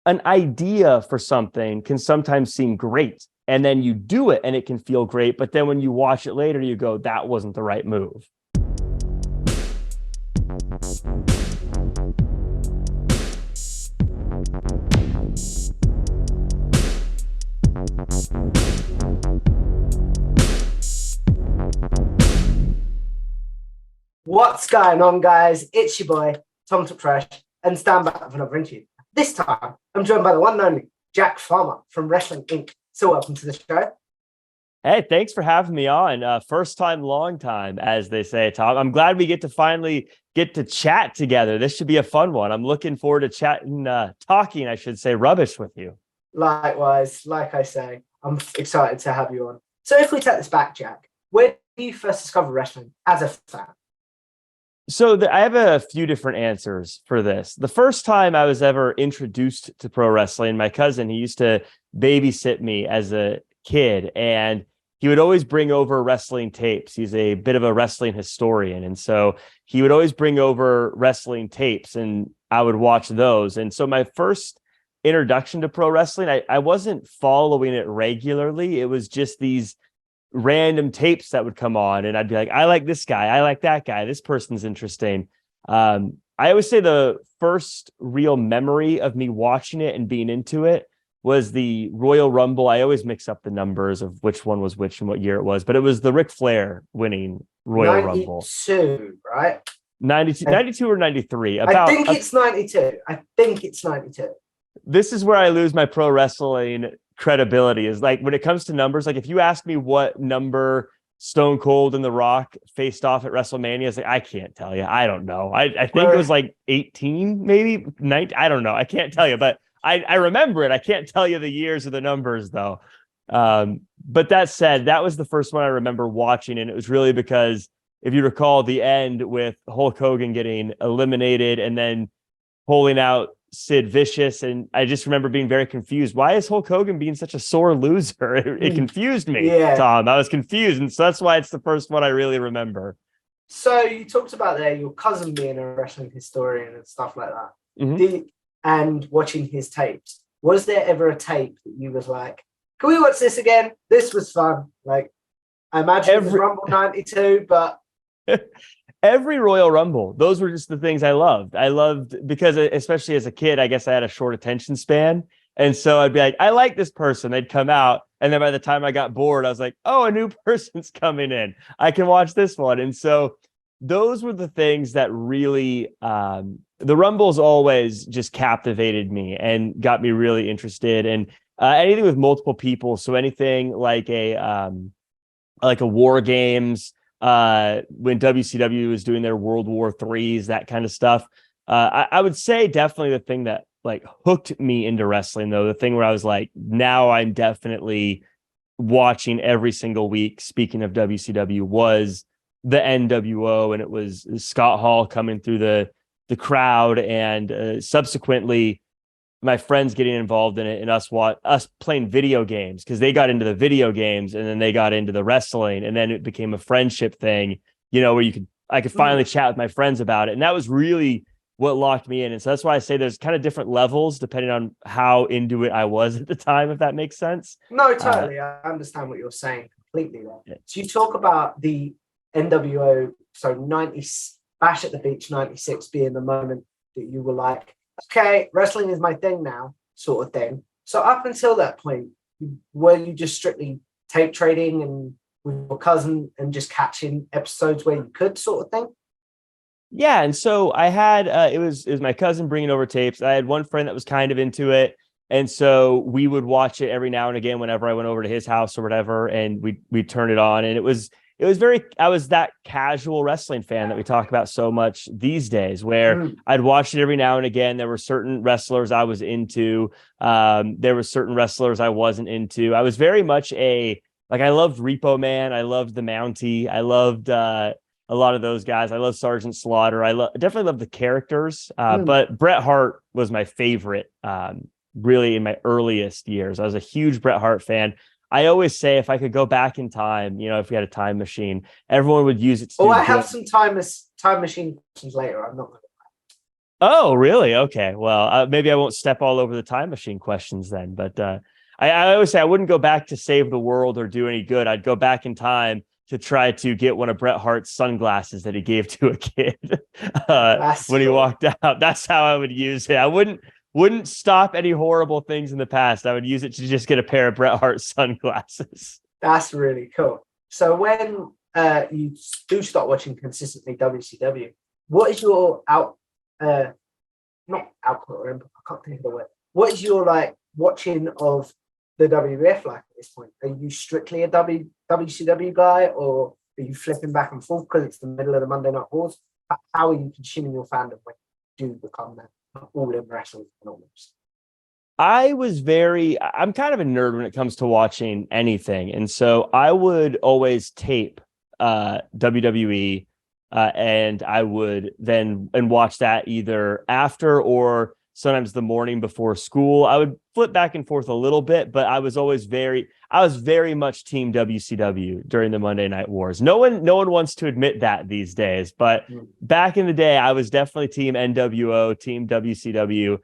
an idea for something can sometimes seem great, and then you do it and it can feel great, but then when you watch it later, you go, that wasn't the right move. What's going on, guys? It's your boy, Tom Took Trash, and stand back with another interview. This time, I'm joined by the one and only Jack Farmer from Wrestling Inc. So welcome to the show. Hey, thanks for having me on. First time, long time, as they say, Tom. I'm glad we get to finally get to chat together. This should be a fun one. I'm looking forward to chatting, talking, I should say, rubbish with you. Likewise, like I say, I'm excited to have you on. So if we take this back, Jack, where did you first discover wrestling as a fan? So I have a few different answers for this. The first time I was ever introduced to pro wrestling, my cousin, he used to babysit me as a kid, and he would always bring over wrestling tapes. He's a bit of a wrestling historian. And so he would always bring over wrestling tapes and I would watch those. And so my first introduction to pro wrestling, I wasn't following it regularly. It was just these random tapes that would come on and I'd be like, I like this guy. I like that guy. This person's interesting. I always say the first real memory of me watching it and being into it was the Royal Rumble. I always mix up the numbers of which one was which and what year it was, but it was the Ric Flair winning Royal 92, Rumble. 92, right? 92 or 93. I think it's 92. I think it's 92. This is where I lose my pro wrestling credibility, is like when it comes to numbers. Like if you ask me what number Stone Cold and The Rock faced off at WrestleMania, it's like, I can't tell you. I don't know. I think it was like 18, maybe 19. I don't know. I can't tell you, but I remember it. I can't tell you the years or the numbers though. But that said, that was the first one I remember watching. And it was really because if you recall the end with Hulk Hogan getting eliminated and then pulling out Sid Vicious. And I just remember being very confused. Why is Hulk Hogan being such a sore loser? It confused me, Tom. I was confused. And so that's why it's the first one I really remember. So you talked about there your cousin being a wrestling historian and stuff like that. Mm-hmm. And watching his tapes. Was there ever a tape that you was like, can we watch this again? This was fun. Like, I imagine it was Rumble 92, but every Royal Rumble, those were just the things I loved. I loved because, especially as a kid, I guess I had a short attention span. And so I'd be like, I like this person. They'd come out. And then by the time I got bored, I was like, oh, a new person's coming in. I can watch this one. And so those were the things that really, the Rumbles always just captivated me and got me really interested. And anything with multiple people. So anything like a War Games, when WCW was doing their World War IIIs, that kind of stuff. I would say definitely the thing that like hooked me into wrestling, though, the thing where I was like, now I'm definitely watching every single week. Speaking of WCW, was the NWO, and it was Scott Hall coming through the crowd, and subsequently my friends getting involved in it, and us playing video games, because they got into the video games and then they got into the wrestling, and then it became a friendship thing, where I could finally chat with my friends about it. And that was really what locked me in. And so that's why I say there's kind of different levels depending on how into it I was at the time, if that makes sense. No, totally. I understand what you're saying completely there. Yeah. So you talk about the NWO, so 90 Bash at the Beach 96 being the moment that you were like, okay, wrestling is my thing now, sort of thing. So up until that point, were you just strictly tape trading and with your cousin and just catching episodes where you could, sort of thing? Yeah, and so I had it was my cousin bringing over tapes. I had one friend that was kind of into it, and so we would watch it every now and again whenever I went over to his house or whatever, and we'd turn it on, and it was I was that casual wrestling fan that we talk about so much these days, where I'd watch it every now and again. There were certain wrestlers I was into. There were certain wrestlers I wasn't into. I was very much I loved Repo Man. I loved the Mountie. I loved a lot of those guys. I love Sergeant Slaughter. I definitely love the characters, but Bret Hart was my favorite, really in my earliest years. I was a huge Bret Hart fan. I always say if I could go back in time, if we had a time machine, everyone would use it. I have some time machine questions later. I'm not going to. Oh, really? Okay. Well, maybe I won't step all over the time machine questions then. But I always say I wouldn't go back to save the world or do any good. I'd go back in time to try to get one of Bret Hart's sunglasses that he gave to a kid That's when he cool. walked out. That's how I would use it. I wouldn't stop any horrible things in the past. I would use it to just get a pair of Bret Hart sunglasses. That's really cool. So when you do start watching consistently WCW, what is your not output or input? I can't think of the word. What is your like watching of the WWF like at this point? Are you strictly a WCW guy, or are you flipping back and forth because it's the middle of the Monday Night Wars? How are you consuming your fandom when you do become that all-in wrestling almost? I'm kind of a nerd when it comes to watching anything. And so I would always tape WWE and I would then watch that either after or sometimes the morning before school. I would flip back and forth a little bit, but I was very much team WCW during the Monday Night Wars. No one wants to admit that these days, but back in the day, I was definitely team NWO, team WCW.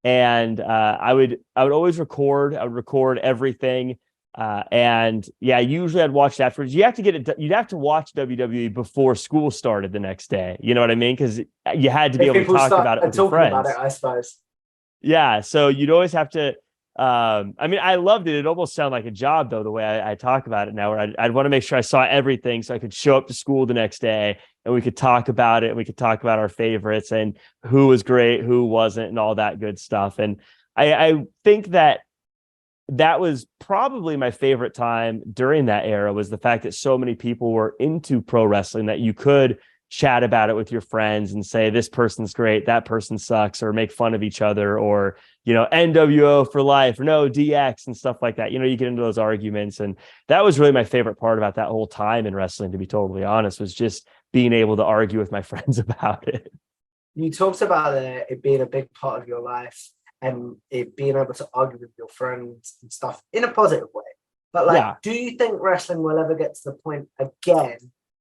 And I would always record. I would record everything, and yeah, usually I'd watch it afterwards. You have to get it. You'd have to watch WWE before school started the next day. You know what I mean? Because you had to be If able to people talk start about it with your talking about friends. it, I suppose. Yeah, so you'd always have to. I mean, I loved it. It almost sounded like a job, though, the way I talk about it now. Where I'd want to make sure I saw everything, so I could show up to school the next day, and we could talk about it. And we could talk about our favorites and who was great, who wasn't, and all that good stuff. And I think that was probably my favorite time during that era, was the fact that so many people were into pro wrestling that you could chat about it with your friends and say, this person's great, that person sucks, or make fun of each other, or, NWO for life, or no, DX and stuff like that. You get into those arguments. And that was really my favorite part about that whole time in wrestling, to be totally honest, was just being able to argue with my friends about it. You talked about it being a big part of your life and it being able to argue with your friends and stuff in a positive way. But Yeah. do you think wrestling will ever get to the point again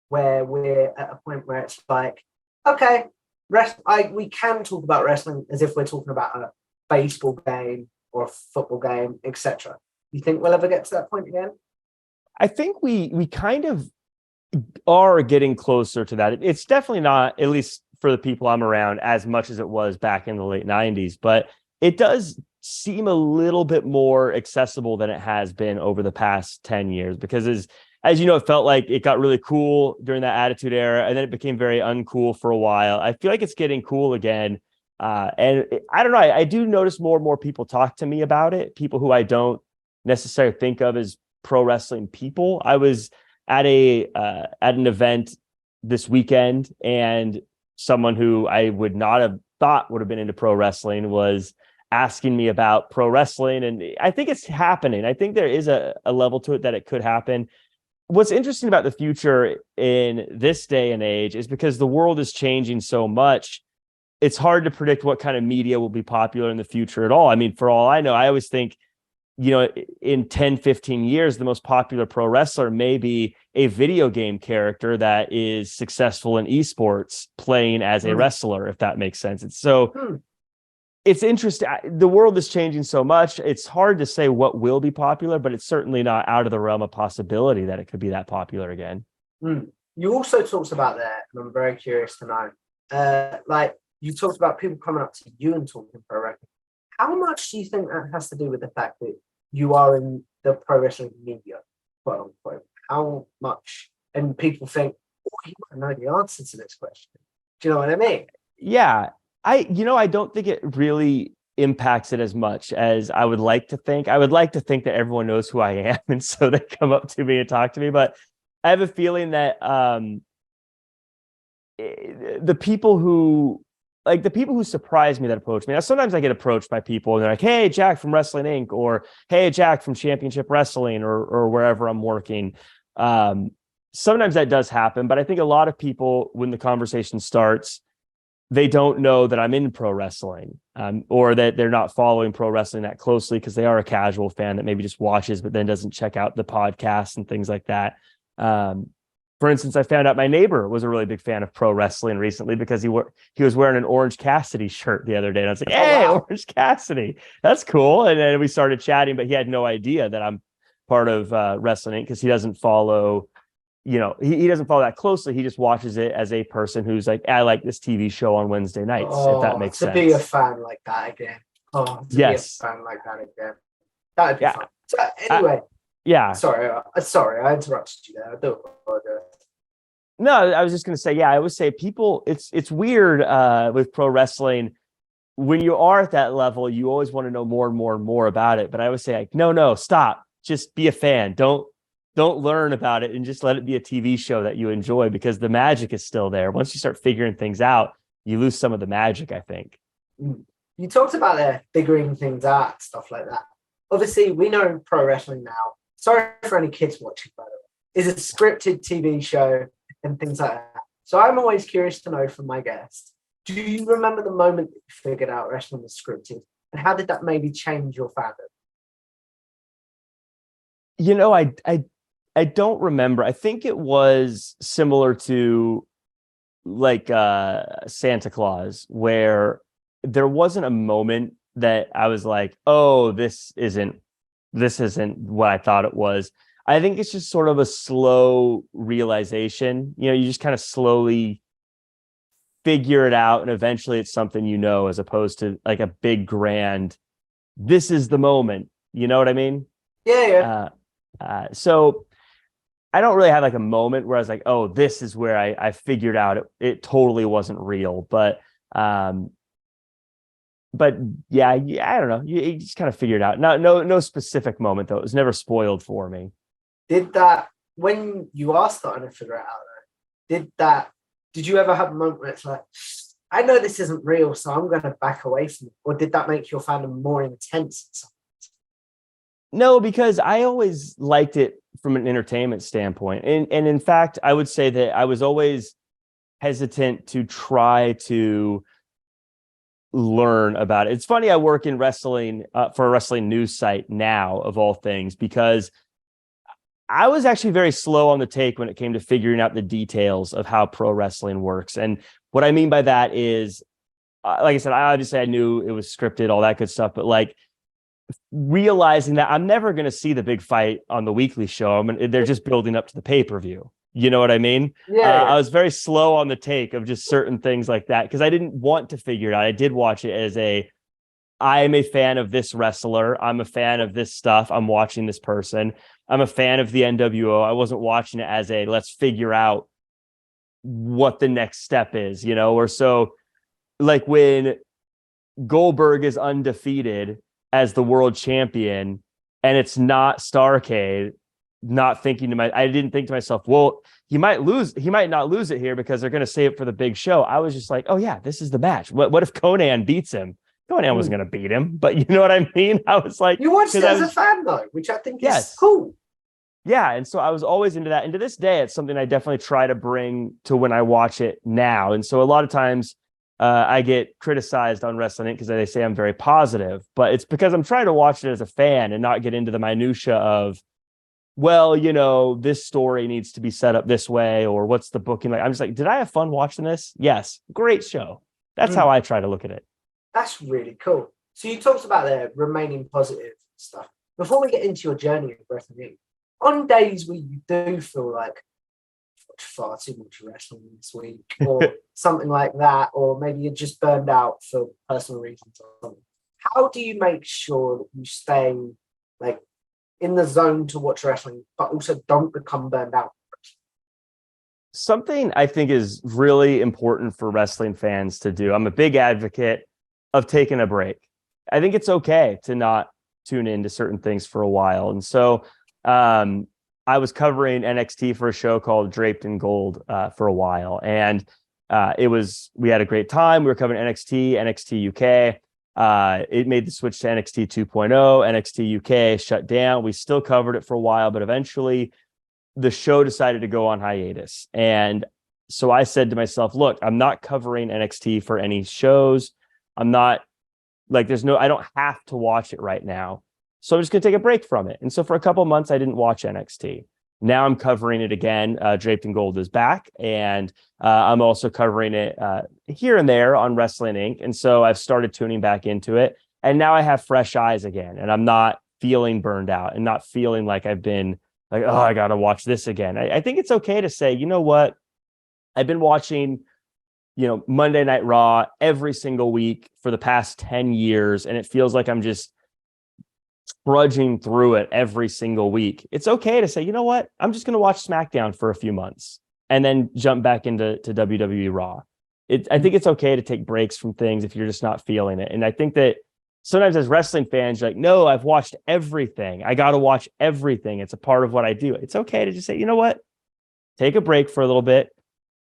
where we're at a point where it's like, okay, we can talk about wrestling as if we're talking about a baseball game or a football game, etc. You think we'll ever get to that point again? I think we kind of are getting closer to that. It's definitely not, at least for the people I'm around, as much as it was back in the late 90s, but it does seem a little bit more accessible than it has been over the past 10 years, because as you know, it felt like it got really cool during that Attitude Era, and then it became very uncool for a while. I feel like it's getting cool again. I don't know. I do notice more and more people talk to me about it, people who I don't necessarily think of as pro wrestling people. I was at an event this weekend, and someone who I would not have thought would have been into pro wrestling was asking me about pro wrestling. And I think it's happening. I think there is a level to it that it could happen. What's interesting about the future in this day and age is because the world is changing so much, it's hard to predict what kind of media will be popular in the future at all. I mean, for all I know, I always think, in 10, 15 years, the most popular pro wrestler may be a video game character that is successful in esports playing as a wrestler, if that makes sense. It's interesting. The world is changing so much. It's hard to say what will be popular, but it's certainly not out of the realm of possibility that it could be that popular again. You also talked about that, and I'm very curious to know. You talked about people coming up to you and talking pro wrestling. How much do you think that has to do with the fact that you are in the pro wrestling media, quote unquote? How much? And people think, oh, you might know the answer to this question. Do you know what I mean? Yeah. I don't think it really impacts it as much as I would like to think. I would like to think that everyone knows who I am, and so they come up to me and talk to me. But I have a feeling that the people who surprise me that approach me. Now, sometimes I get approached by people and they're like, "Hey, Jack from Wrestling Inc." or "Hey, Jack from Championship Wrestling," or wherever I'm working. Sometimes that does happen, but I think a lot of people, when the conversation starts, they don't know that I'm in pro wrestling, or that they're not following pro wrestling that closely because they are a casual fan that maybe just watches, but then doesn't check out the podcast and things like that. For instance, I found out my neighbor was a really big fan of pro wrestling recently because he was wearing an Orange Cassidy shirt the other day, and I was like, Oh "Hey, wow. Orange Cassidy, that's cool." And then we started chatting, but he had no idea that I'm part of wrestling because he doesn't follow. He doesn't follow that closely. He just watches it as a person who's like, I like this TV show on Wednesday nights, if that Oh, makes to be a sense. fan like that again. Oh, to be a Yes. fan like that again. That'd be Yeah. fun. So I, anyway, yeah. sorry, I interrupted you there. I do apologize. No, I was just gonna say, yeah, I would say people, it's weird with pro wrestling. When you are at that level, you always want to know more and more and more about it. But I would say, like, no, stop. Just be a fan. Don't learn about it and just let it be a TV show that you enjoy because the magic is still there. Once you start figuring things out, you lose some of the magic, I think. You talked about figuring things out, stuff like that. Obviously, we know pro wrestling now. Sorry for any kids watching, by the way. Is a scripted TV show and things like that. So I'm always curious to know from my guests. Do you remember the moment that you figured out wrestling was scripted, and how did that maybe change your fandom? I don't remember. I think it was similar to like Santa Claus, where there wasn't a moment that I was like, oh, this isn't what I thought it was. I think it's just sort of a slow realization. You just kind of slowly figure it out, and eventually it's something as opposed to like a big grand, this is the moment. You know what I mean? Yeah. So I don't really have like a moment where I was like, oh, this is where I figured out it totally wasn't real. But yeah, I don't know. You just kind of figure it out. No specific moment though. It was never spoiled for me. When you are starting to figure it out, did you ever have a moment where it's like, I know this isn't real, so I'm going to back away from it? Or did that make your fandom more intense? No, because I always liked it from an entertainment standpoint. And in fact, I would say that I was always hesitant to try to learn about it. It's funny, I work in wrestling for a wrestling news site now, of all things, because I was actually very slow on the take when it came to figuring out the details of how pro wrestling works. And what I mean by that is, like I said, I knew it was scripted, all that good stuff, but like realizing that I'm never going to see the big fight on the weekly show. They're just building up to the pay-per-view. You know what I mean? Yeah. I was very slow on the take of just certain things like that because I didn't want to figure it out. I did watch it as I am a fan of this wrestler. I'm a fan of this stuff. I'm watching this person. I'm a fan of the NWO. I wasn't watching it as let's figure out what the next step is, or so like when Goldberg is undefeated as the world champion and it's not Starrcade, I didn't think to myself, well, he might not lose it here because they're going to save it for the big show. I was just like, oh yeah, this is the match. What if Conan beats him? Conan wasn't going to beat him, but you know what I mean? I was like, you watched it as a fan though, which I think is cool. Yeah. And so I was always into that. And to this day, it's something I definitely try to bring to when I watch it now. And so a lot of times I get criticized on Wrestling because they say I'm very positive, but it's because I'm trying to watch it as a fan and not get into the minutia of, well, this story needs to be set up this way, or what's the booking like? I'm just like, did I have fun watching this? Yes. Great show. That's how I try to look at it. That's really cool. So you talked about the remaining positive stuff. Before we get into your journey of wrestling, on days where you do feel like I've watched far too much wrestling this week, or something like that, or maybe you're just burned out for personal reasons or something, how do you make sure that you stay like in the zone to watch wrestling, but also don't become burned out? Something I think is really important for wrestling fans to do. I'm a big advocate of taking a break. I think it's okay to not tune into certain things for a while. And so I was covering NXT for a show called Draped in Gold for a while. And we had a great time. We were covering NXT UK. It made the switch to NXT 2.0. NXT UK shut down. We still covered it for a while, but eventually the show decided to go on hiatus. And so I said to myself, look, I'm not covering NXT for any shows. I'm not like, I don't have to watch it right now. So I'm just going to take a break from it. And so for a couple of months, I didn't watch NXT. Now I'm covering it again. Draped in Gold is back, and I'm also covering it here and there on Wrestling Inc. And so I've started tuning back into it, and now I have fresh eyes again, and I'm not feeling burned out and not feeling like I've been like, oh, I got to watch this again. I think it's okay to say, you know what, I've been watching, Monday Night Raw every single week for the past 10 years, and it feels like I'm just trudging through it every single week. It's okay to say, you know what, I'm just going to watch SmackDown for a few months and then jump back into WWE Raw. I think it's okay to take breaks from things if you're just not feeling it. And I think that sometimes as wrestling fans, you're like, no, I've watched everything. I got to watch everything. It's a part of what I do. It's okay to just say, you know what, take a break for a little bit,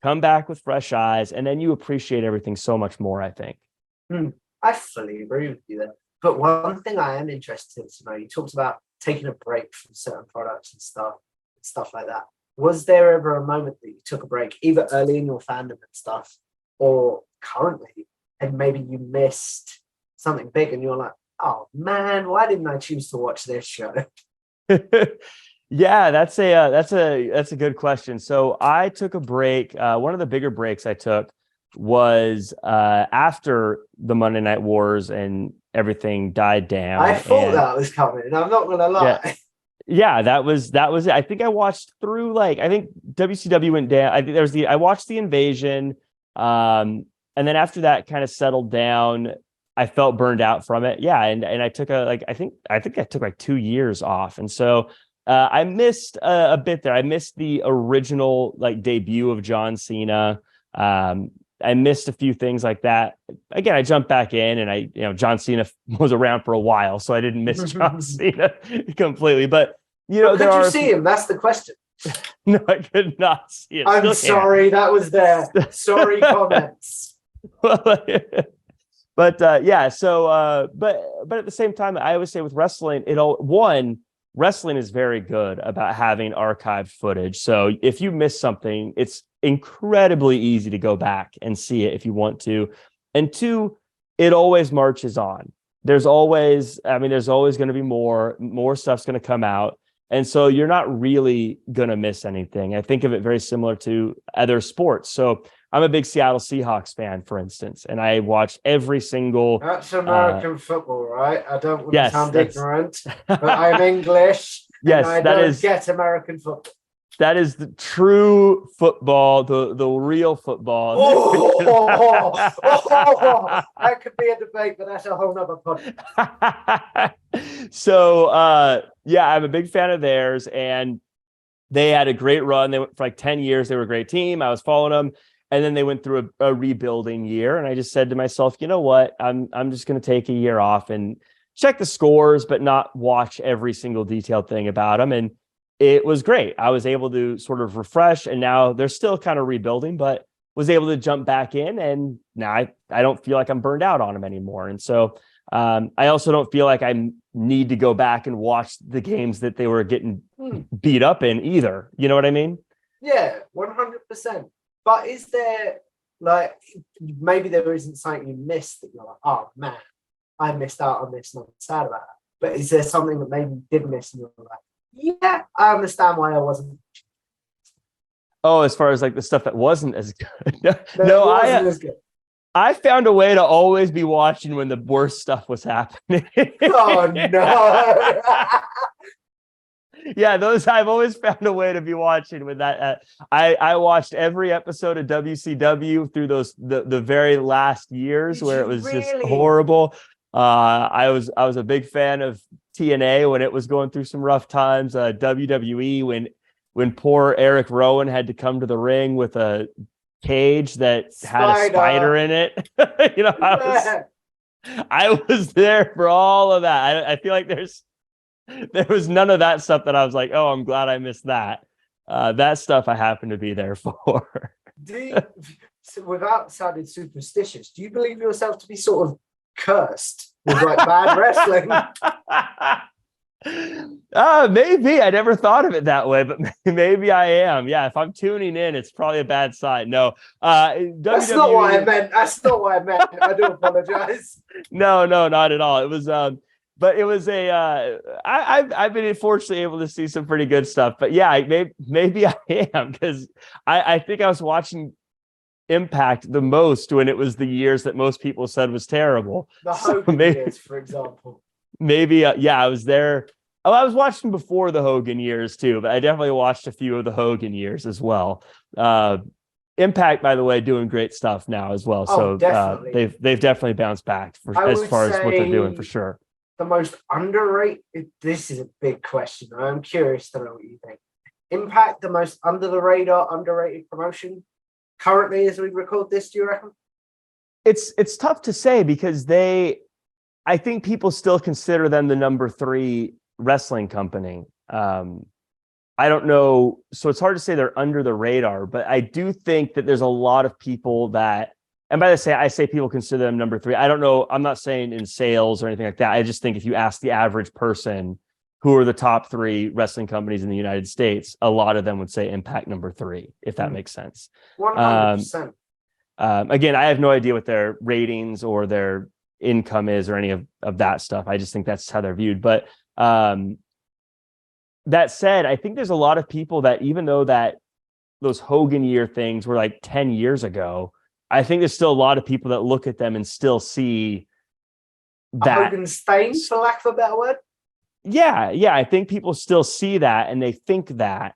come back with fresh eyes, and then you appreciate everything so much more, I think. I fully agree with you there. But one thing I am interested to know, you talked about taking a break from certain products and stuff like that. Was there ever a moment that you took a break, either early in your fandom and stuff, or currently, and maybe you missed something big and you're like, oh man, why didn't I choose to watch this show? Yeah, that's a good question. So I took a break. One of the bigger breaks I took was after the Monday Night Wars and everything died down. I thought that was coming, and I'm not gonna lie. Yeah, that was it. I think I watched through, I think WCW went down. I think I watched the Invasion, and then after that kind of settled down, I felt burned out from it. Yeah, and I took I think I took 2 years off, and so I missed a bit there. I missed the original debut of John Cena. I missed a few things like that. Again, I jumped back in, and John Cena was around for a while, so I didn't miss John Cena completely. But could you see him? That's the question. No, I could not see it. I'm sorry, that was there. Sorry, comments. But yeah, so but at the same time, I always say with wrestling, wrestling is very good about having archived footage. So if you miss something, it's incredibly easy to go back and see it if you want to. And two, it always marches on. There's always going to be more stuff's going to come out. And so you're not really going to miss anything. I think of it very similar to other sports. So I'm a big Seattle Seahawks fan, for instance, and I watch every single... That's American football, right? I don't want to sound ignorant, but I'm English. Yes, and I don't get American football. That is the true football, the real football. That could be a debate, but that's a whole nother podcast. So, yeah, I'm a big fan of theirs, and they had a great run. They went for 10 years. They were a great team. I was following them. And then they went through a rebuilding year. And I just said to myself, you know what? I'm just going to take a year off and check the scores, but not watch every single detailed thing about them. And it was great. I was able to sort of refresh, and now they're still kind of rebuilding, but was able to jump back in. And now I don't feel like I'm burned out on them anymore. And so I also don't feel like I need to go back and watch the games that they were getting beat up in either. You know what I mean? Yeah, 100%. But is there, maybe there isn't something you missed that you're like, oh man, I missed out on this and I'm sad about it. But is there something that maybe you did miss and you're like, yeah, I understand why I wasn't. Oh, as far as the stuff that wasn't as good. As good. I found a way to always be watching when the worst stuff was happening. Oh no. Yeah, I've always found a way to be watching with that. I watched every episode of WCW through the very last years where it was just horrible. I was a big fan of TNA when it was going through some rough times. WWE when poor Eric Rowan had to come to the ring with a cage that had a spider in it. I was there for all of that. I feel like there was none of that stuff that I was like, oh, I'm glad I missed that. That stuff I happen to be there for. Without sounding superstitious, do you believe yourself to be sort of cursed with bad wrestling? Maybe. I never thought of it that way, but maybe I am. Yeah, if I'm tuning in, it's probably a bad sign. No, that's not what I meant. I do apologize. No, not at all. It was but it was I've been fortunately able to see some pretty good stuff. But yeah, maybe I am, because I think I was watching Impact the most when it was the years that most people said was terrible. The So Hogan years, for example. maybe yeah, I was there. Oh, I was watching before the Hogan years too, but I definitely watched a few of the Hogan years as well. Impact, by the way, doing great stuff now as well. Oh, So definitely. they've definitely bounced back I as would far as what they're doing say for sure. the most underrated. This is a big question. I'm curious to know what you think. Impact, the most under the radar, underrated promotion currently as we record this. Do you reckon? It's tough to say because I think people still consider them the number 3 wrestling company. I don't know. So it's hard to say they're under the radar, but I do think that there's a lot of people that, and by the way, I say people consider them number 3. I don't know. I'm not saying in sales or anything like that. I just think if you ask the average person who are the top 3 wrestling companies in the United States, a lot of them would say Impact number 3, if that makes sense. 100%. Again, I have no idea what their ratings or their income is or any of that stuff. I just think that's how they're viewed. But that said, I think there's a lot of people that, even though that those Hogan year things were like 10 years ago, I think there's still a lot of people that look at them and still see that Hogan stain, for lack of a better word. Yeah. I think people still see that, and they think that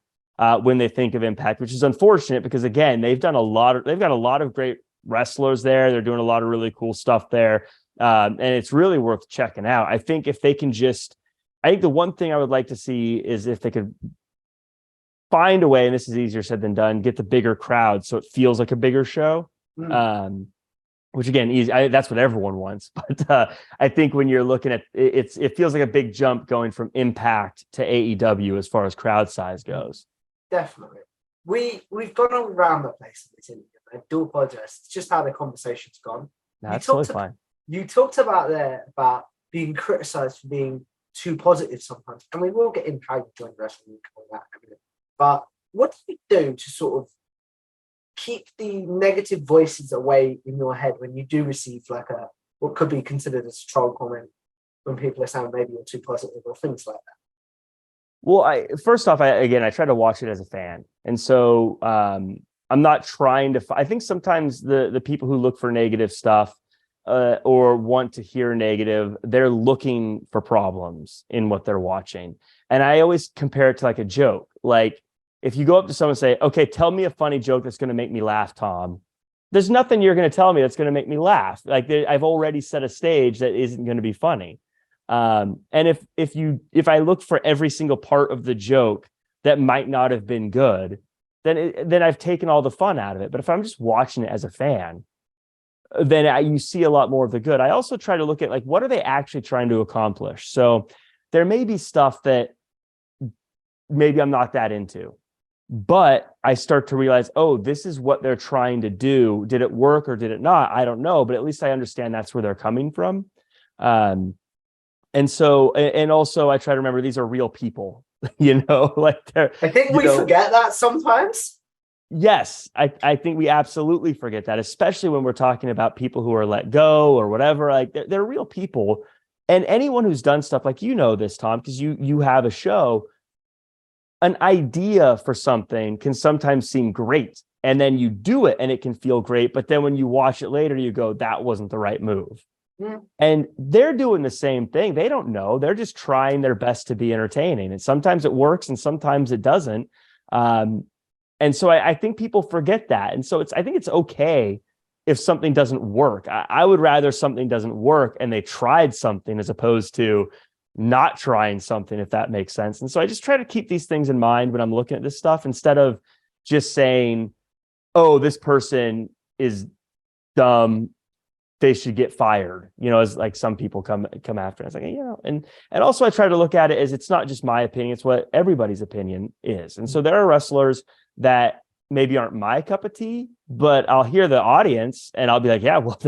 when they think of Impact, which is unfortunate because, again, they've got a lot of great wrestlers there. They're doing a lot of really cool stuff there. And it's really worth checking out. I think if they can I think the one thing I would like to see is if they could find a way, and this is easier said than done, get the bigger crowd so it feels like a bigger show. Which again, easy. That's what everyone wants. But I think when you're looking at it feels like a big jump going from Impact to AEW as far as crowd size goes. Definitely. We've gone around the place in this interview. I do apologize. It's just how the conversation's gone. No, that's totally fine. You talked about being criticized for being too positive sometimes, and we will get into how you joined wrestling and all that in a minute. But what do you do to sort of keep the negative voices away in your head when you do receive like what could be considered as a troll comment, when people are saying maybe you're too positive or things like that? Well, first off, I try to watch it as a fan, and so I'm not trying to. I think sometimes the people who look for negative stuff or want to hear negative, they're looking for problems in what they're watching. And I always compare it to like a joke. Like, if you go up to someone and say, okay, tell me a funny joke that's going to make me laugh, Tom, there's nothing you're going to tell me that's going to make me laugh. Like, I've already set a stage that isn't going to be funny. And if I look for every single part of the joke that might not have been good, then I've taken all the fun out of it. But if I'm just watching it as a fan, then you see a lot more of the good. I also try to look at, like, what are they actually trying to accomplish? So there may be stuff that maybe I'm not that into, but I start to realize, oh, this is what they're trying to do. Did it work or did it not? I don't know, but at least I understand that's where they're coming from. And also I try to remember these are real people, like they're, I think we forget that sometimes. Yes, I think we absolutely forget that, especially when we're talking about people who are let go or whatever. Like, they're real people. And anyone who's done stuff like, this, Tom, because you have a show, an idea for something can sometimes seem great. And then you do it and it can feel great. But then when you watch it later, you go, that wasn't the right move. Mm. And they're doing the same thing. They don't know. They're just trying their best to be entertaining. And sometimes it works and sometimes it doesn't. And so I think people forget that. And so I think it's okay if something doesn't work. I would rather something doesn't work and they tried something as opposed to not trying something, if that makes sense. And so I just try to keep these things in mind when I'm looking at this stuff, instead of just saying, oh, this person is dumb, they should get fired, as like some people come after. I was like, and also I try to look at it as, it's not just my opinion, it's what everybody's opinion is. And so there are wrestlers that maybe aren't my cup of tea, but I'll hear the audience and I'll be like, yeah, well,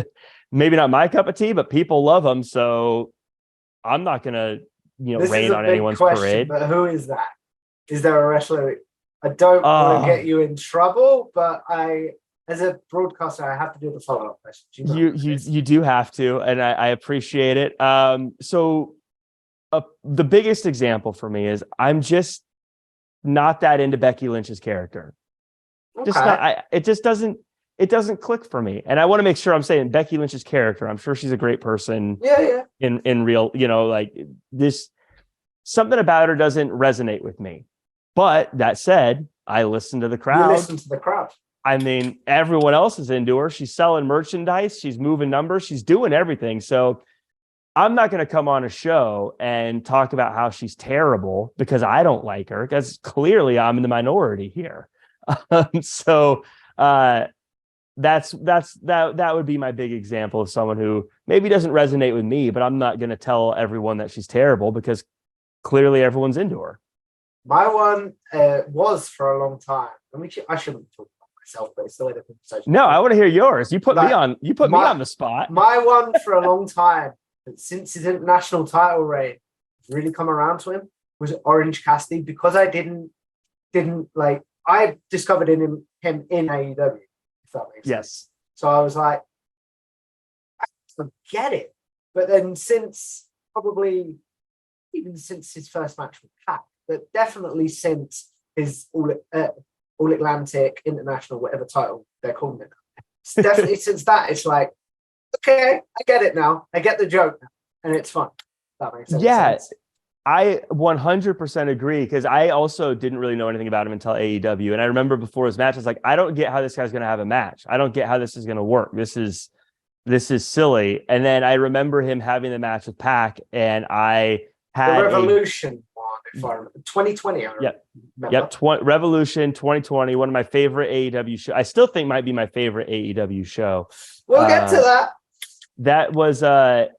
maybe not my cup of tea, but people love them. So I'm not going to, rain on anyone's parade. But who is that? Is there a wrestler? I don't want to get you in trouble, but as a broadcaster, I have to do the follow-up question. You do have to, and I appreciate it. So the biggest example for me is I'm just not that into Becky Lynch's character. Just Okay. not. It doesn't click for me. And I want to make sure I'm saying Becky Lynch's character. I'm sure she's a great person. Yeah. In real, like this, something about her doesn't resonate with me. But that said, I listen to the crowd. You listen to the crowd. I mean, everyone else is into her. She's selling merchandise. She's moving numbers. She's doing everything. So I'm not going to come on a show and talk about how she's terrible because I don't like her, because clearly I'm in the minority here. So that would be my big example of someone who maybe doesn't resonate with me, but I'm not going to tell everyone that she's terrible because clearly everyone's into her. My one was for a long time. I shouldn't talk about myself, but it's the way the conversation. No, I want to hear yours. You put me on the spot. My one for a long time, since his international title reign really come around to him, was Orange Cassidy, because I didn't like. I discovered him in AEW. If that makes sense. So I was like, I don't get it. But then since his first match with Pac, but definitely since his All Atlantic International, whatever title they're calling it, it's definitely since that, it's like, okay, I get it now. I get the joke now, and it's fun. That makes sense. Yeah, I 100% agree, because I also didn't really know anything about him until AEW, and I remember before his match, I was like, I don't get how this guy's going to have a match. I don't get how this is going to work. This is silly. And then I remember him having the match with Pac, and I had the Revolution one, if I remember, 2020. Revolution 2020, one of my favorite AEW shows. I still think might be my favorite AEW show. We'll get to that. That was I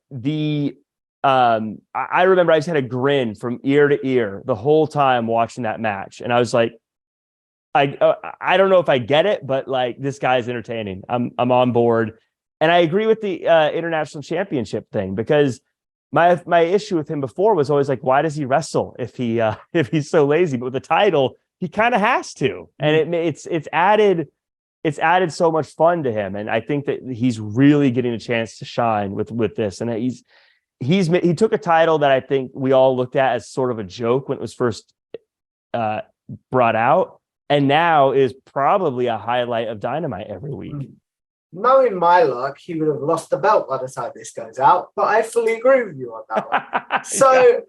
remember I just had a grin from ear to ear the whole time watching that match, and I was like, I don't know if I get it, but like, this guy's entertaining. I'm on board, and I agree with the international championship thing, because my issue with him before was always like, why does he wrestle if he's so lazy? But with the title, he kind of has to, and it's added so much fun to him, and I think that he's really getting a chance to shine with this, and he took a title that I think we all looked at as sort of a joke when it was first brought out, and now is probably a highlight of Dynamite every week. Knowing my luck, he would have lost the belt by the time this goes out, but I fully agree with you on that one. So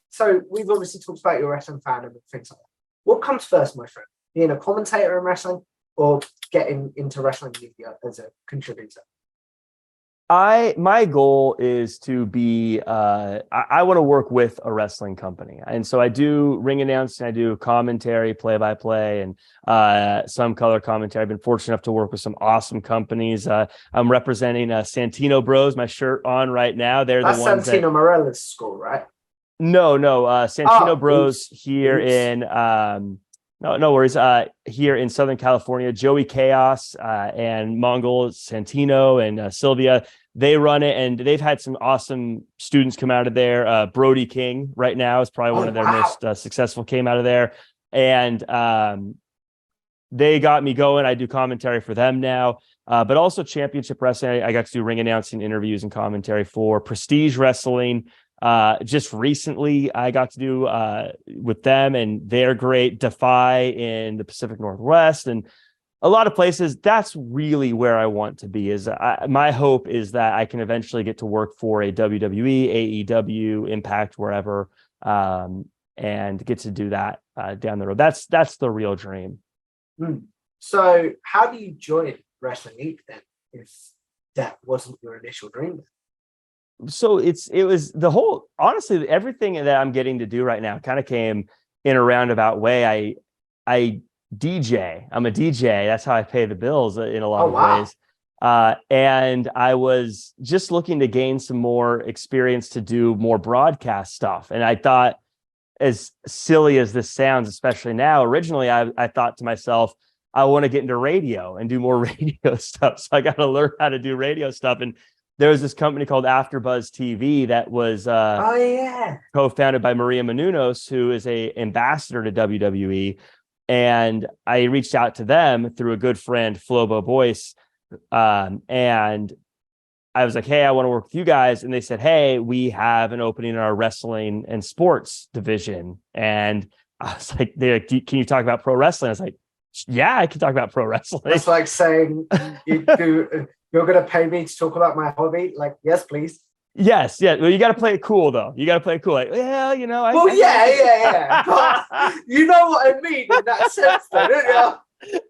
so we've obviously talked about your wrestling fandom and things like that. What comes first, my friend? Being a commentator in wrestling, or getting into wrestling media as a contributor? My goal is to be, I want to work with a wrestling company. And so I do ring announcing, I do commentary, play-by-play, and some color commentary. I've been fortunate enough to work with some awesome companies. I'm representing Santino Bros, my shirt on right now. That's the ones Santino Morella's school, right? No, Santino Bros here in... No worries. Here in Southern California, Joey Chaos and Mongol Santino and Sylvia, they run it, and they've had some awesome students come out of there. Brody King right now is probably one of their most successful, came out of there. And they got me going. I do commentary for them now, but also Championship Wrestling. I got to do ring announcing, interviews, and commentary for Prestige Wrestling. Just recently I got to do with them, and they're great. Defy in the Pacific Northwest and a lot of places. That's really where I want to be. My hope is that I can eventually get to work for a WWE, AEW, Impact, wherever, and get to do that down the road. That's the real dream. So how do you join Wrestling Inc. then, if that wasn't your initial dream? So it was the whole, honestly, everything that I'm getting to do right now kind of came in a roundabout way. I DJ. I'm a DJ. That's how I pay the bills in a lot of ways. And I was just looking to gain some more experience to do more broadcast stuff. And I thought, as silly as this sounds, especially now, originally I thought to myself, I want to get into radio and do more radio stuff. So I got to learn how to do radio stuff. And there was this company called AfterBuzz TV that was co-founded by Maria Menounos, who is a ambassador to WWE. And I reached out to them through a good friend, Flobo Boyce, and I was like, hey, I want to work with you guys. And they said, hey, we have an opening in our wrestling and sports division. And I was like, they're like, can you talk about pro wrestling? I was like, yeah, I can talk about pro wrestling. That's like saying you're going to pay me to talk about my hobby. Like, yes, please. Yes, yeah. Well, you got to play it cool, though. You got to play it cool. Like, well, you know, yeah. But you know what I mean in that sense, though, don't you?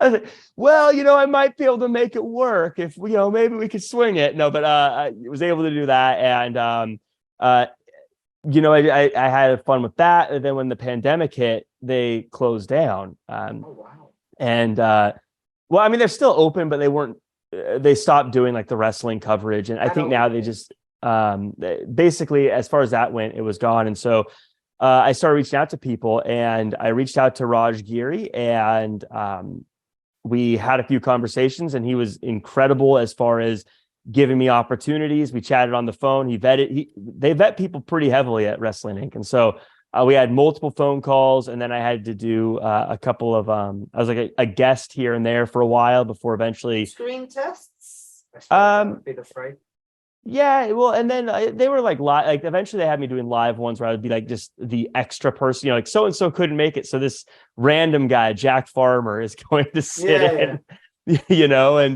I was like, well, you know, I might be able to make it work if, you know, maybe we could swing it. No, but I was able to do that. And, you know, I had fun with that. And then when the pandemic hit, they closed down. Oh, wow. And, well, I mean, they're still open, but they stopped doing like the wrestling coverage. And I think now they just, basically, as far as that went, it was gone. And so I started reaching out to people, and I reached out to Raj Giri, and we had a few conversations, and he was incredible as far as giving me opportunities. We chatted on the phone. They vet people pretty heavily at Wrestling Inc. And so we had multiple phone calls, and then I had to do a couple of, I was like a guest here and there for a while before eventually. Screen tests? That would be the phrase. Yeah, well, and then they were like live. Like eventually, they had me doing live ones where I would be like just the extra person. You know, like so and so couldn't make it, so this random guy, Jack Farmer, is going to sit in. You know, and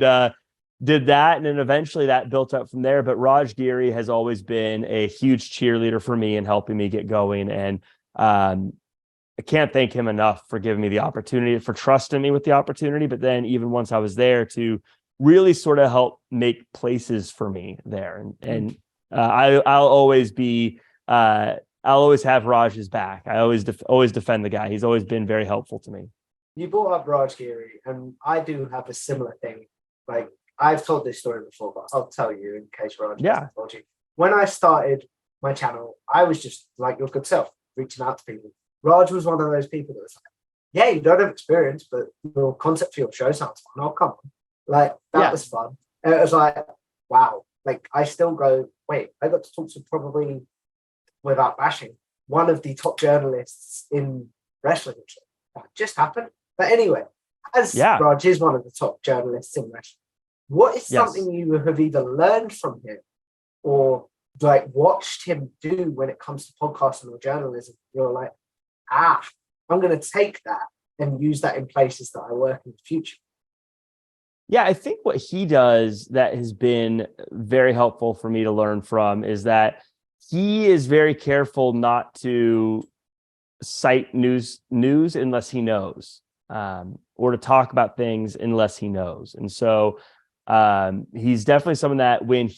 did that, and then eventually that built up from there. But Raj Giri has always been a huge cheerleader for me and helping me get going, and I can't thank him enough for giving me the opportunity, for trusting me with the opportunity. But then even once I was there, to really sort of help make places for me there. And I'll always be, I'll always have Raj's back. I always defend the guy. He's always been very helpful to me. You brought up Raj Giri, and I do have a similar thing. Like, I've told this story before, but I'll tell you in case Raj hasn't told you. When I started my channel, I was just like your good self, reaching out to people. Raj was one of those people that was like, yeah, you don't have experience, but your concept for your show sounds fun. I'll come on. Like, that was fun. And it was like, wow. Like, I still go, wait, I got to talk to probably, without bashing, one of the top journalists in wrestling. That just happened. But anyway, as Raj is one of the top journalists in wrestling, what is something you have either learned from him or like watched him do when it comes to podcasting or journalism? You're like, I'm going to take that and use that in places that I work in the future. Yeah, I think what he does that has been very helpful for me to learn from is that he is very careful not to cite news unless he knows, or to talk about things unless he knows. And so he's definitely someone that when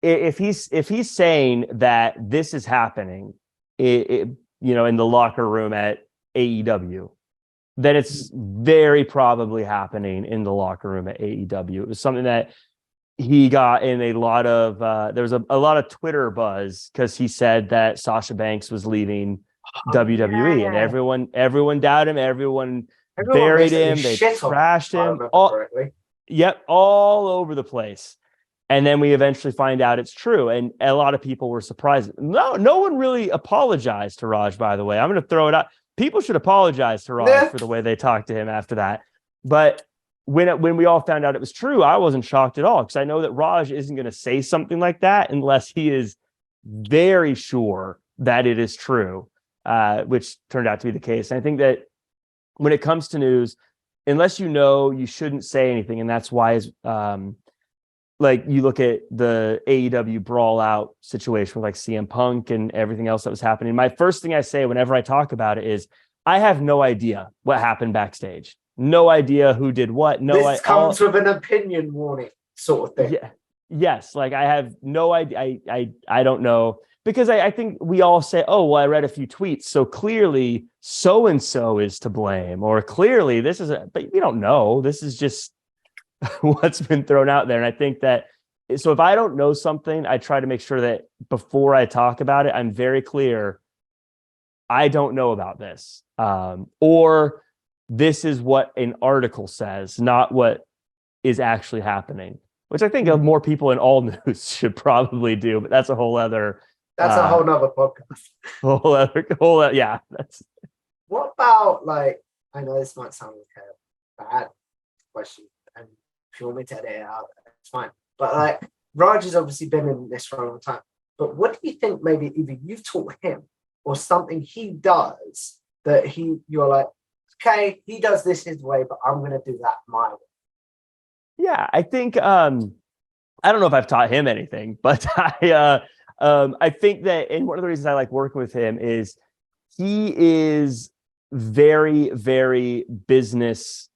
if he's saying that this is happening, you know, in the locker room at AEW, then it's very probably happening in the locker room at AEW. It was something that he got in a lot of, there was a lot of Twitter buzz because he said that Sasha Banks was leaving WWE, and everyone doubted him. Everyone buried him. They trashed him. All over the place. And then we eventually find out it's true. And a lot of people were surprised. No one really apologized to Raj, by the way. I'm going to throw it out. People should apologize to Raj for the way they talked to him after that. But when we all found out it was true, I wasn't shocked at all, because I know that Raj isn't going to say something like that unless he is very sure that it is true, which turned out to be the case. And I think that when it comes to news, unless you know, you shouldn't say anything. And that's why like you look at the AEW brawl out situation with like CM Punk and everything else that was happening. My first thing I say whenever I talk about it is, I have no idea what happened backstage. No idea who did what. This comes with an opinion warning sort of thing. Yeah. Yes. Like, I have no idea. I don't know, because I think we all say, oh, well, I read a few tweets, so clearly so-and-so is to blame, or clearly this is but we don't know. This is just what's been thrown out there. And I think that, so if I don't know something, I try to make sure that before I talk about it, I'm very clear. I don't know about this. Or this is what an article says, not what is actually happening, which I think more people in all news should probably do, but that's a whole other. That's a whole nother podcast. Yeah. What about, like, I know this might sound like a bad question, and if you want me to edit it out, it's fine. But like, Raj has obviously been in this for a long time, but what do you think maybe either you've taught him or something he does that you're like, okay, he does this his way, but I'm going to do that my way? Yeah, I think I don't know if I've taught him anything, but I think that, and one of the reasons I like working with him is he is very, very business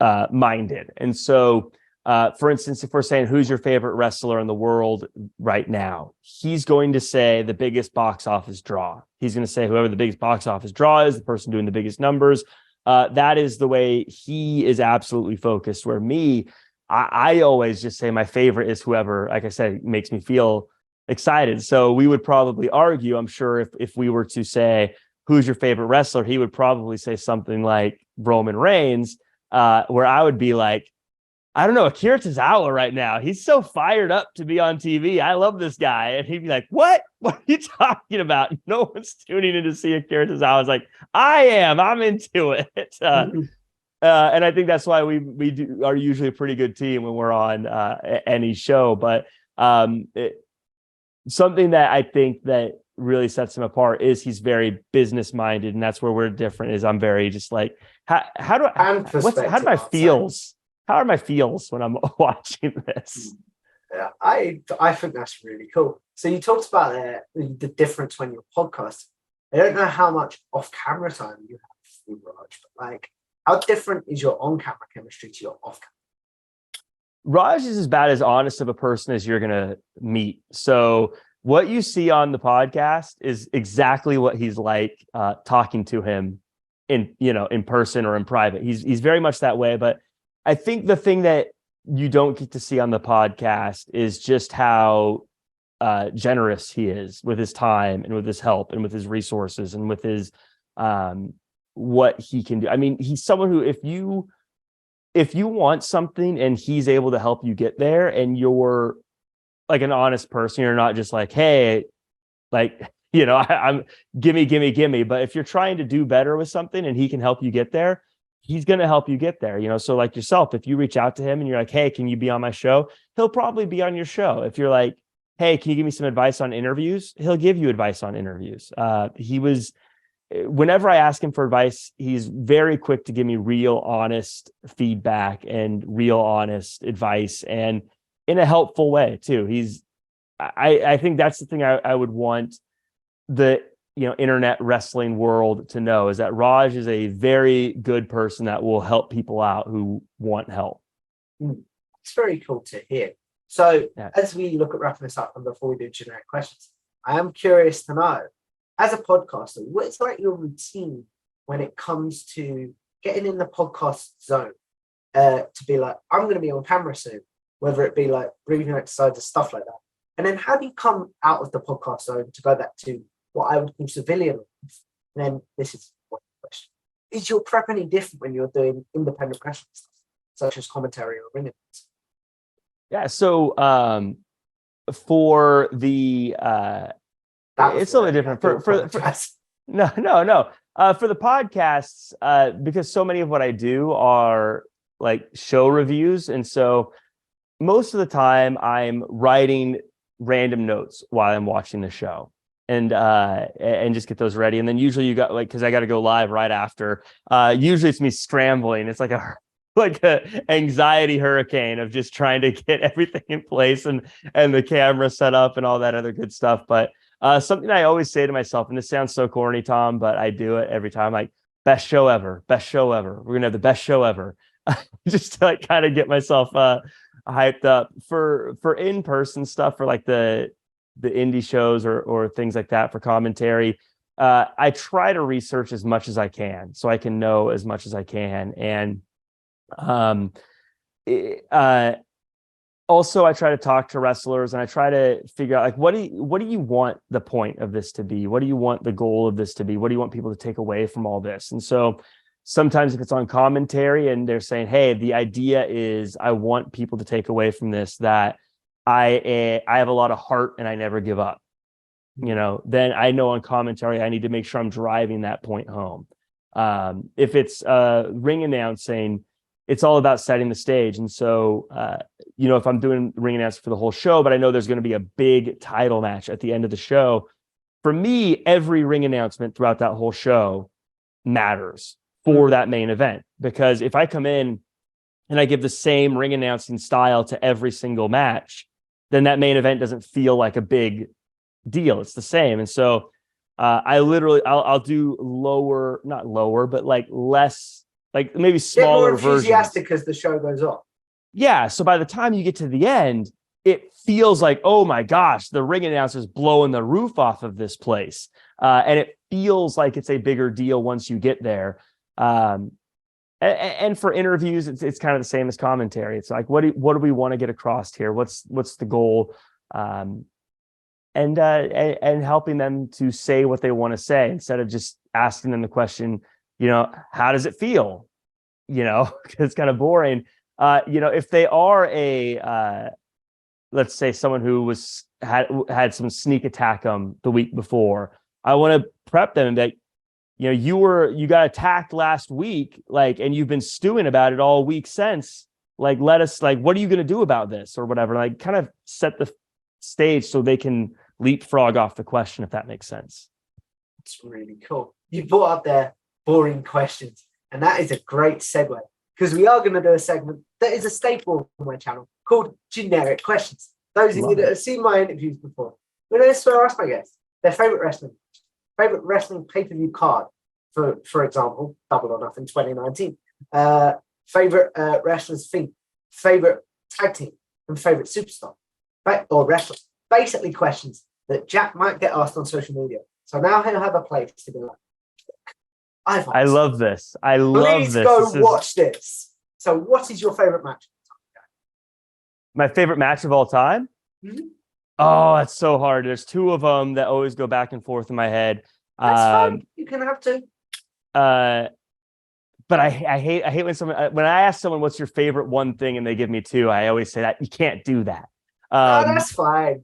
minded. And so, for instance, if we're saying who's your favorite wrestler in the world right now, he's going to say the biggest box office draw. He's going to say whoever the biggest box office draw is, the person doing the biggest numbers. That is the way he is absolutely focused. Where me, I always just say my favorite is whoever, like I said, makes me feel excited. So we would probably argue, I'm sure, if we were to say who's your favorite wrestler, he would probably say something like Roman Reigns, where I would be like, I don't know, Akira Tozawa right now. He's so fired up to be on TV. I love this guy. And he'd be like, what? What are you talking about? No one's tuning in to see Akira Tozawa. I was like, I am. I'm into it. And I think that's why we are usually a pretty good team when we're on any show. But something that I think that really sets him apart is he's very business minded, and that's where we're different. Is I'm very just like, how do my feels? How are my feels when I'm watching this? Yeah, I think that's really cool. So you talked about the difference when you're podcasting. I don't know how much off-camera time you have with Raj, but like, how different is your on-camera chemistry to your off-camera? Raj is about as honest of a person as you're gonna meet. So what you see on the podcast is exactly what he's like talking to him in person or in private. He's very much that way. But I think the thing that you don't get to see on the podcast is just how generous he is with his time and with his help and with his resources and with his what he can do. I mean, he's someone who, if you want something and he's able to help you get there, and you're like an honest person, you're not just like, hey, like, I'm gimme. But if you're trying to do better with something and he can help you get there, he's going to help you get there. So like yourself, if you reach out to him and you're like, hey, can you be on my show? He'll probably be on your show. If you're like, hey, can you give me some advice on interviews? He'll give you advice on interviews. Whenever I ask him for advice, he's very quick to give me real honest feedback and real honest advice, and in a helpful way too. I think that's the thing I would want the internet wrestling world to know, is that Raj is a very good person that will help people out who want help. It's very cool to hear. So as we look at wrapping this up, and before we do generic questions, I am curious to know, as a podcaster, what's like your routine when it comes to getting in the podcast zone, to be like, I'm going to be on camera soon, whether it be like breathing exercises, stuff like that. And then how do you come out of the podcast zone to go back to what I would call civilian life? And then this is one question. Is your prep any different when you're doing independent wrestling stuff, such as commentary or ring events? Yeah, so for the it's a little different for no. For the podcasts, because so many of what I do are like show reviews, and so most of the time I'm writing random notes while I'm watching the show, and just get those ready. And then usually you got because I got to go live right after. Usually it's me scrambling. It's like a anxiety hurricane of just trying to get everything in place and the camera set up and all that other good stuff. But something I always say to myself, and this sounds so corny, Tom, but I do it every time, like, best show ever. We're going to have the best show ever. Just to like kind of get myself hyped up for in-person stuff, for like the indie shows or things like that for commentary. I try to research as much as I can so I can know as much as I can. And also I try to talk to wrestlers, and I try to figure out like, what do you want the point of this to be? What do you want the goal of this to be? What do you want people to take away from all this? And so sometimes if it's on commentary and they're saying, hey, the idea is I want people to take away from this that I have a lot of heart and I never give up, then I know on commentary I need to make sure I'm driving that point home. If it's ring announcing, it's all about setting the stage. And so, if I'm doing ring announcer for the whole show, but I know there's going to be a big title match at the end of the show, for me, every ring announcement throughout that whole show matters for that main event. Because if I come in and I give the same ring announcing style to every single match, then that main event doesn't feel like a big deal. It's the same. And so I'll do not lower, but like less, like maybe smaller more enthusiastic versions as the show goes on. Yeah. So by the time you get to the end, it feels like, oh my gosh, the ring announcer's blowing the roof off of this place. And it feels like it's a bigger deal once you get there. And for interviews, it's kind of the same as commentary. It's like, what do we want to get across here? What's the goal? And helping them to say what they want to say instead of just asking them the question, how does it feel? Because it's kind of boring. If they are let's say someone who had some sneak attack them the week before, I want to prep them and be like, you got attacked last week, and you've been stewing about it all week since. What are you going to do about this or whatever? Like, kind of set the stage so they can leapfrog off the question, if that makes sense. It's really cool. You brought up their boring questions, and that is a great segue, because we are going to do a segment that is a staple on my channel called Generic Questions. Those of you that have seen my interviews before, this is where I ask my guests their favorite wrestling pay-per-view card, for example, Double or Nothing 2019, favorite wrestler's theme, favorite tag team, and favorite superstar, or wrestler. Basically questions that Jack might get asked on social media. So now he'll have a place to be like, I love this. Please go watch this. So what is your favorite match? My favorite match of all time? Mm-hmm. Oh, that's so hard. There's two of them that always go back and forth in my head. That's fine. You can have two. But I hate when I ask someone what's your favorite one thing and they give me two, I always say that you can't do that. That's fine.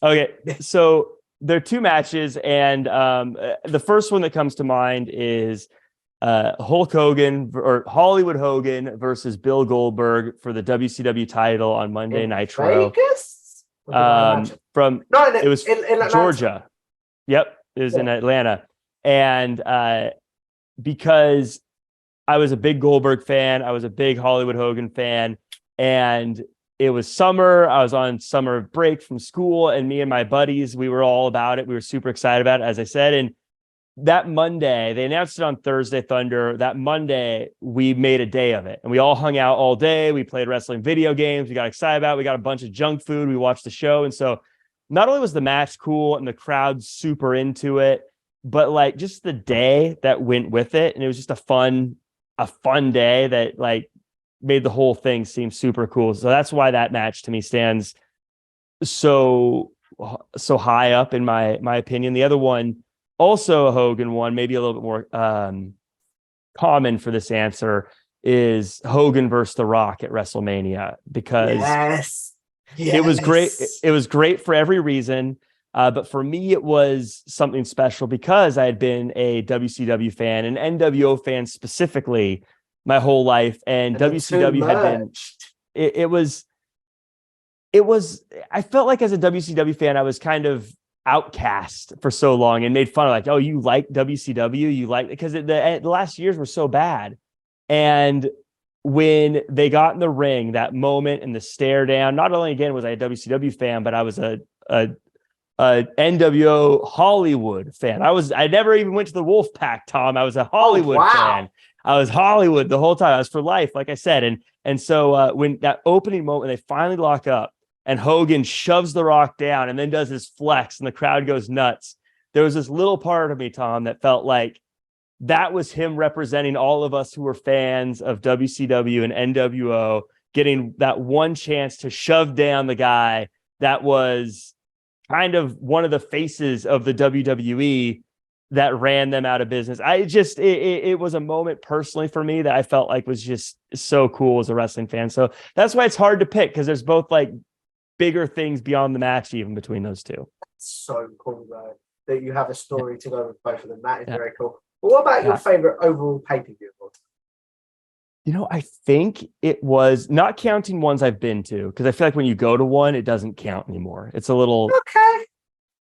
Okay. So there are two matches, and the first one that comes to mind is Hulk Hogan or Hollywood Hogan versus Bill Goldberg for the WCW title on Monday Nitro. Vegas? It was in Georgia. Yep, it was in Atlanta, and because I was a big Goldberg fan, I was a big Hollywood Hogan fan, and it was summer. I was on summer break from school, and me and my buddies, we were all about it. We were super excited about it, as I said. And that Monday, they announced it on Thursday Thunder. That Monday, we made a day of it, and we all hung out all day. We played wrestling video games. We got excited about it. We got a bunch of junk food. We watched the show. And so not only was the match cool and the crowd super into it, but just the day that went with it. And it was just a fun day that made the whole thing seem super cool. So that's why that match to me stands so high up in my opinion. The other one, also a Hogan one, maybe a little bit more common for this answer, is Hogan versus The Rock at WrestleMania, because it was great. It was great for every reason. But for me, it was something special because I had been a WCW fan, an NWO fan specifically, my whole life, and WCW had been. It was. I felt like as a WCW fan, I was kind of outcast for so long and made fun of, oh, you like WCW, you like, because the last years were so bad. And when they got in the ring, that moment and the stare down, not only again was I a WCW fan, but I was a NWO Hollywood fan. I never even went to the Wolf Pack, Tom. I was a Hollywood fan. I was Hollywood the whole time. I was for life, like I said. And so when that opening moment, they finally lock up and Hogan shoves The Rock down and then does his flex and the crowd goes nuts. There was this little part of me, Tom, that felt like that was him representing all of us who were fans of WCW and NWO, getting that one chance to shove down the guy that was kind of one of the faces of the WWE that ran them out of business. It was a moment personally for me that I felt like was just so cool as a wrestling fan. So that's why it's hard to pick, because there's both bigger things beyond the match, even between those two. That's so cool, though, that you have a story to go with both of them. That is very cool. But what about your favorite overall pay-per-view? I think it was, not counting ones I've been to, because I feel like when you go to one, it doesn't count anymore. Okay.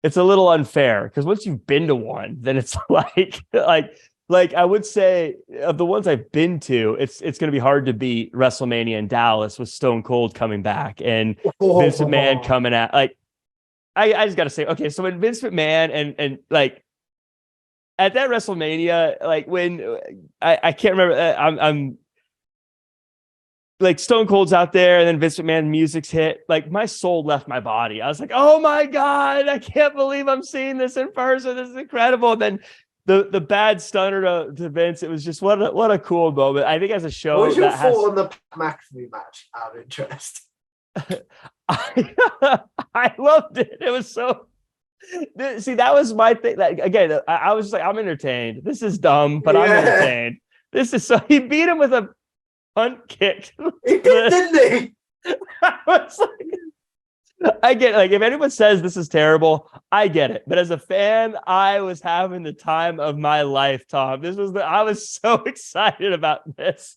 It's a little unfair because once you've been to one, then it's like I would say of the ones I've been to, it's going to be hard to beat WrestleMania in Dallas with Stone Cold coming back and Vince McMahon coming at like I just got to say, okay, so when Vince McMahon and like at that WrestleMania, like when I can't remember, I'm like Stone Cold's out there and then Vince McMahon music's hit, like my soul left my body. I was like, oh my God, I can't believe I'm seeing this in person. This is incredible. And then the bad stunner to Vince, it was just what a cool moment. I think as a show, what was your thought on the McAfee match out of interest? I loved it. It was so, see, that was my thing. Like, again, I was just like, I'm entertained. This is dumb, but I'm entertained. This is so, he beat him with a punt kick. He did, didn't he? I was like, I get, like, if anyone says this is terrible, I get it. But as a fan, I was having the time of my life, Tom. I was so excited about this.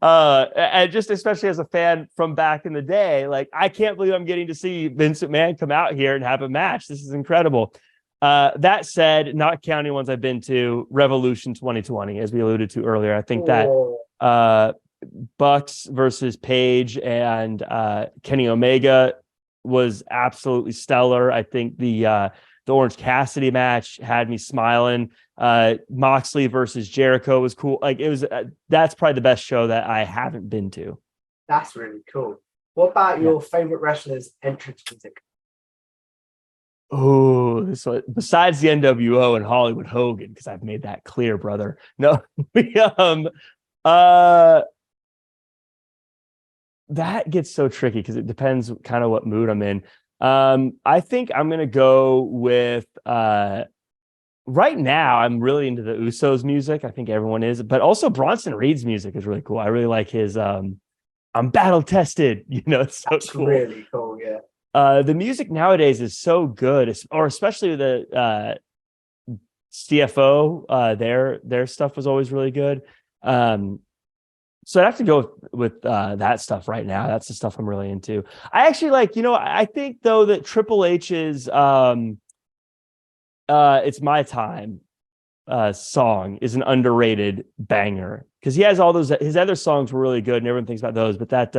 And just especially as a fan from back in the day, like, I can't believe I'm getting to see Vince McMahon come out here and have a match. This is incredible. That said, not counting ones I've been to, Revolution 2020, as we alluded to earlier. I think that Bucks versus Page and Kenny Omega was absolutely stellar. I think the Orange Cassidy match had me smiling. Moxley versus Jericho was cool. Like, it was that's probably the best show that I haven't been to. That's really cool. What about your favorite wrestlers' entrance music? Oh, this one, besides the NWO and Hollywood Hogan, because I've made that clear, brother. No, that gets so tricky because it depends kind of what mood I'm in. I think I'm gonna go with right now. I'm really into the Usos music. I think everyone is, but also Bronson Reed's music is really cool. I really like his I'm battle tested. It's so That's cool. Really cool, yeah. The music nowadays is so good, or especially the CFO. Their stuff was always really good. So I'd have to go with that stuff right now. That's the stuff I'm really into. I actually like, I think though that Triple H's It's My Time song is an underrated banger because he has all those, his other songs were really good and everyone thinks about those, but that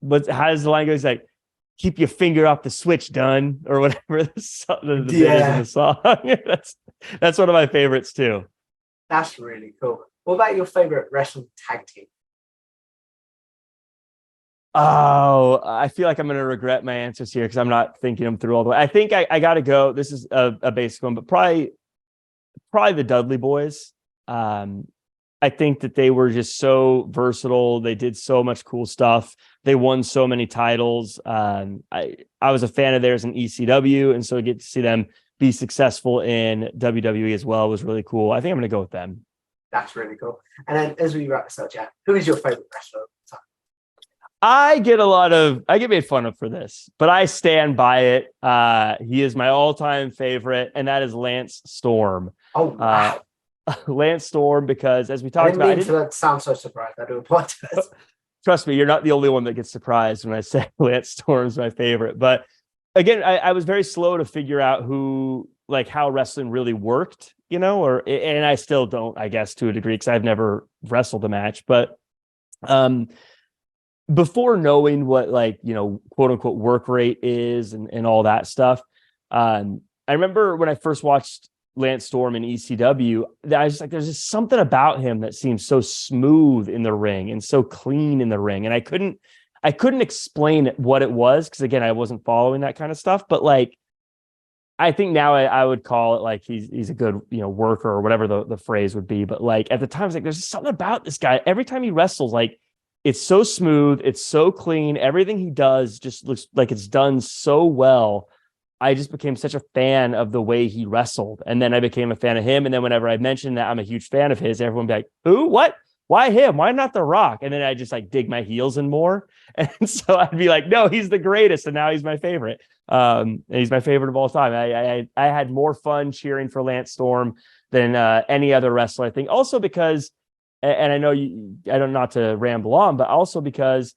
but how does the line go? He's like, keep your finger off the switch, done, or whatever the bit is in the song. That's one of my favorites too. That's really cool. What about your favorite wrestling tag team? Oh, I feel like I'm going to regret my answers here because I'm not thinking them through all the way. I think I got to go. This is a basic one, but probably the Dudley Boys. I think that they were just so versatile. They did so much cool stuff. They won so many titles. I was a fan of theirs in ECW, and so to get to see them be successful in WWE as well was really cool. I think I'm going to go with them. That's really cool. And then as we wrap this up, Jack, who is your favorite wrestler of the time? I get made fun of for this, but I stand by it. He is my all-time favorite, and that is Lance Storm. Oh, wow. Lance Storm, because as we talked about, I didn't sound so surprised. I do apologize. Trust me, you're not the only one that gets surprised when I say Lance Storm's my favorite. But again, I was very slow to figure out how wrestling really worked, and I still don't, I guess, to a degree, because I've never wrestled a match. But before knowing what quote unquote work rate is and all that stuff, I remember when I first watched Lance Storm in ECW, I was just like, there's just something about him that seems so smooth in the ring and so clean in the ring. And I couldn't explain what it was, because again, I wasn't following that kind of stuff. But I think now I would call it like he's a good worker, or whatever the phrase would be. But at the time, I was like, there's just something about this guy. Every time he wrestles, it's so smooth, it's so clean. Everything he does just looks like it's done so well. I just became such a fan of the way he wrestled. And then I became a fan of him. And then whenever I mentioned that I'm a huge fan of his, everyone would be like, who? What? Why him? Why not The Rock? And then I just dig my heels in more. And so I'd be like, no, he's the greatest. And now he's my favorite. And he's my favorite of all time. I had more fun cheering for Lance Storm than any other wrestler, I think. Also because, and I know I don't, not to ramble on, but also because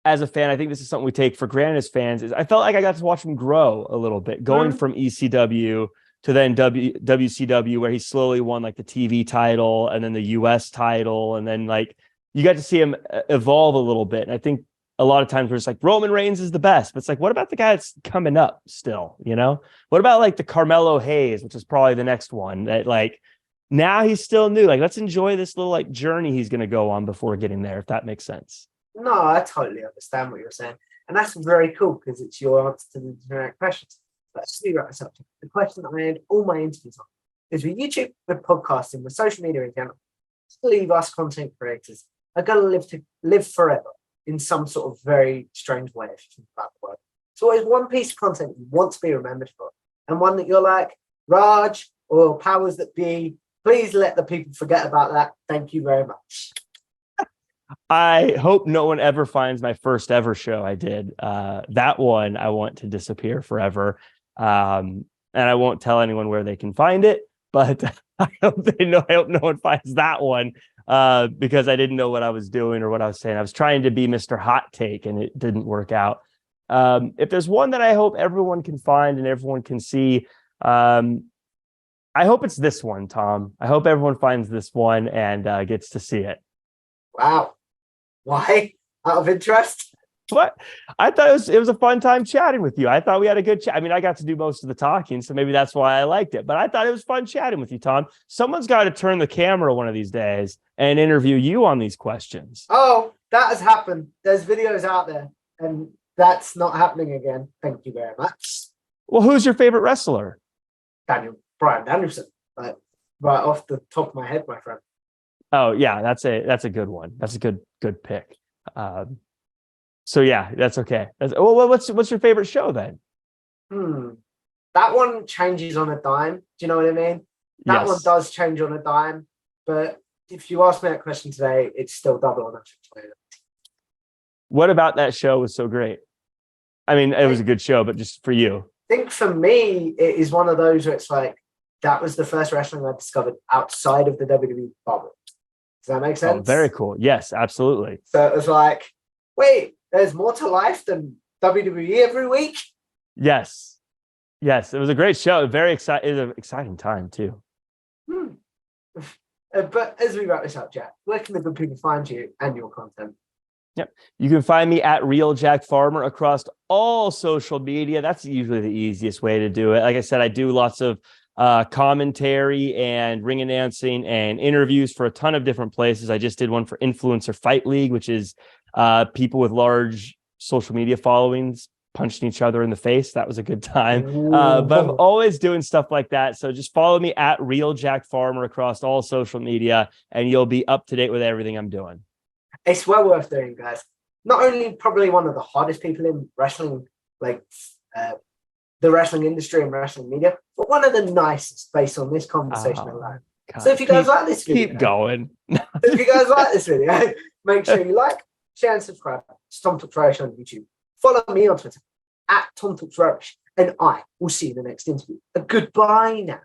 as a fan, I think this is something we take for granted as fans, is I felt like I got to watch him grow a little bit, going from ECW to then WCW, where he slowly won like the TV title and then the US title. And then like you got to see him evolve a little bit. And I think a lot of times we're just like, Roman Reigns is the best. But it's like, what about the guy that's coming up still? You know, what about like the Carmelo Hayes, which is probably the next one that like now he's still new. Like, let's enjoy this little like journey he's going to go on before getting there, if that makes sense. No, I totally understand what you're saying. And that's very cool because it's your answer to the generic questions. But let's see right this up. The question I end all my interviews on is with YouTube, with podcasting, with social media in general, I believe us content creators are going to live forever in some sort of very strange way, if you think about the word. So always one piece of content you want to be remembered for, and one that you're like, Raj or powers that be, please let the people forget about that. Thank you very much. I hope no one ever finds my first ever show I did. That one I want to disappear forever. And I won't tell anyone where they can find it, but I hope no one finds that one because I didn't know what I was doing or what I was saying. I was trying to be Mr. Hot Take and it didn't work out. If there's one that I hope everyone can find and everyone can see, I hope it's this one, Tom. I hope everyone finds this one and gets to see it. Wow. Why? Out of interest? What? I thought it was a fun time chatting with you. I thought we had a good chat. I mean, I got to do most of the talking, so maybe that's why I liked it. But I thought it was fun chatting with you, Tom. Someone's got to turn the camera one of these days and interview you on these questions. Oh, that has happened. There's videos out there, and that's not happening again. Thank you very much. Well, who's your favorite wrestler? Brian Danielson. Like, right off the top of my head, my friend. Oh yeah, that's a good one. That's a good pick. So yeah, that's okay. What's your favorite show then? That one changes on a dime. Do you know what I mean? That one does change on a dime. But if you ask me that question today, it's still double on that. What about that show was so great? I mean, it was a good show, but just for you. I think for me, it is one of those where it's like, that was the first wrestling I discovered outside of the WWE bubble. Does that make sense? Oh, very cool. Yes, absolutely. So it was like, wait, there's more to life than WWE every week? Yes. Yes, it was a great show. Very exciting. It was an exciting time too. But as we wrap this up, Jack, where can the good people find you and your content? Yep. You can find me at Real Jack Farmer across all social media. That's usually the easiest way to do it. Like I said, I do lots of commentary and ring announcing and interviews for a ton of different places. I just did one for Influencer Fight League, which is people with large social media followings punching each other in the face. That was a good time. But I'm always doing stuff like that. So just follow me at Real Jack Farmer across all social media, and you'll be up to date with everything I'm doing. It's well worth doing, guys. Not only probably one of the hardest people in wrestling, like the wrestling industry and wrestling media, but one of the nicest based on this conversation alone. God. So if you guys like this video, keep going. If you guys like this video, make sure you like, share, and subscribe. It's Tom Talks Rubbish on YouTube. Follow me on Twitter at Tom Talks Rubbish, and I will see you in the next interview. Goodbye now.